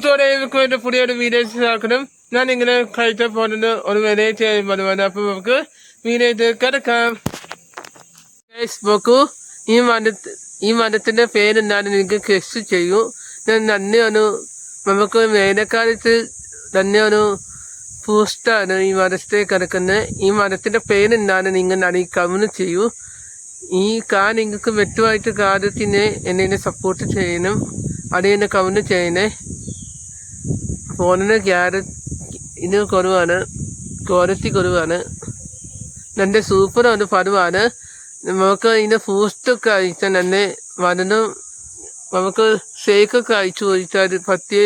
കൂട്ടുകാരെ വേണ്ടി പുതിയൊരു വീഡിയോസ് ആക്കണം. ഞാൻ ഇങ്ങനെ കഴിച്ച പോകുന്നത് ഒരു വെറൈറ്റി ആയി വരുവാണ്. അപ്പൊ നമുക്ക് വീഡിയോ കിടക്കാം. നോക്കൂ, ഈ മരത്തിന്റെ പേര് ഞാൻ നിങ്ങൾക്ക് ഗസ്റ്റ് ചെയ്യൂ. ഞാൻ തന്നെയാണ് നമുക്ക് വേനൽക്കാലത്ത് തന്നെ ഒരു പൂസ്റ്റാണ് ഈ മരത്തെ കിടക്കുന്നത്. ഈ മരത്തിന്റെ പേര് എന്താണ് നിങ്ങൾ കമന്റ് ചെയ്യൂ. ഈ നിങ്ങൾക്ക് വ്യക്തമായിട്ട് കാര്യത്തിന് എന്നെ സപ്പോർട്ട് ചെയ്യണം. അതിനെ കമന്റ് ചെയ്യണേ. ഫോണിന് ഇത് കുറവാണ്, ക്വാളിറ്റി കുറവാണ്. നല്ല സൂപ്പറാണ് പരുവാണ്. നമുക്ക് ഇതിൻ്റെ പൂസ്റ്റൊക്കെ അയച്ചാൽ തന്നെ മരുന്നും നമുക്ക് ഷേക്കൊക്കെ അയച്ചു ചോദിച്ചാൽ പറ്റിയ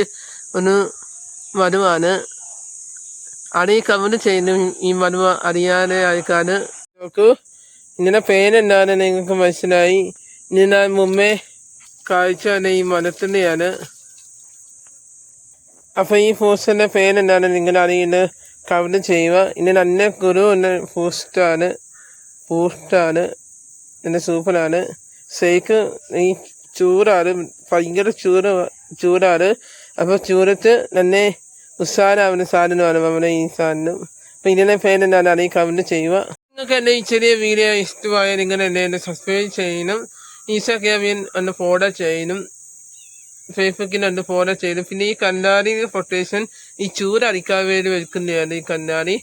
ഒന്ന് മരുവാണ്. അത് കമന്റ് ചെയ്യുന്നു ഈ മരുവ അറിയാതെ അയക്കാൻ. നമുക്ക് ഇങ്ങനെ പേരെന്താണ് നിങ്ങൾക്ക് മനസ്സിലായി. ഇനി ഞാൻ മുമ്പേ കാഴ്ച ഈ മരത്തിൻ്റെയാണ്. അപ്പൊ ഈ പോസ്റ്ററിന്റെ പേരെന്താണ് നിങ്ങൾ അറിയുന്നത് കമന്റ് ചെയ്യുക. ഇനി നല്ല പൂസ്റ്റാണ് നല്ല സൂപ്പറാണ്. ഷേക്ക് ഈ ചൂടാണ്, ഭയങ്കര ചൂടാണ്. അപ്പൊ ചൂടത്ത് തന്നെ ഉത്സാഹമാവുന്ന സാധനമാണ് നമ്മുടെ ഈ സാധനം. അപ്പൊ ഇതിന്റെ പേരെന്താണ് അറിയി കമന്റ് ചെയ്യുക. നിങ്ങൾക്ക് എന്നെ ഈ ചെറിയ വീഡിയോ ഇഷ്ടമായ നിങ്ങൾ എന്നെ സബ്സ്ക്രൈബ് ചെയ്യണം. ഇൻസ്റ്റാഗ്രാമിൽ ഒന്ന് ഫോളോ ചെയ്യണം, ഫേസ്ബുക്കിൽ ഒന്ന് ഫോളോ ചെയ്യണം. പിന്നെ ഈ കണ്ണാടി പ്രൊട്ടക്ഷൻ ഈ ചൂടടിക്കാൻ വേണ്ടി വെക്കുന്നതാണ് ഈ കണ്ണാടി.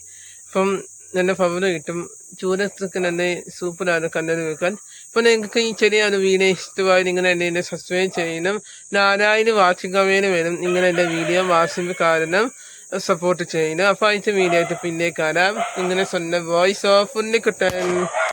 അപ്പം നല്ല പവർ കിട്ടും. ചൂടത്തൊക്കെ നല്ല സൂപ്പറാണ് കണ്ണാടി വെക്കാൻ. അപ്പൊ നിങ്ങൾക്ക് ഈ ചെറിയൊരു വീഡിയോ ഇഷ്ടമായി നിങ്ങൾ എന്നെ സബ്സ്ക്രൈബ് ചെയ്യണം. 4000 വാച്ചിങ് കമന്റ് വേണം നിങ്ങൾ എൻ്റെ വീഡിയോ വാച്ചിങ് കാരണം സപ്പോർട്ട് ചെയ്യണം. അപ്പൊ അതിന്റെ വീഡിയോ ആയിട്ട് പിന്നെ കാണാം. ഇങ്ങനെ സ്വന്തം വോയിസ് ഓഫ് ഉണ്ണിക്കുട്ടൻ.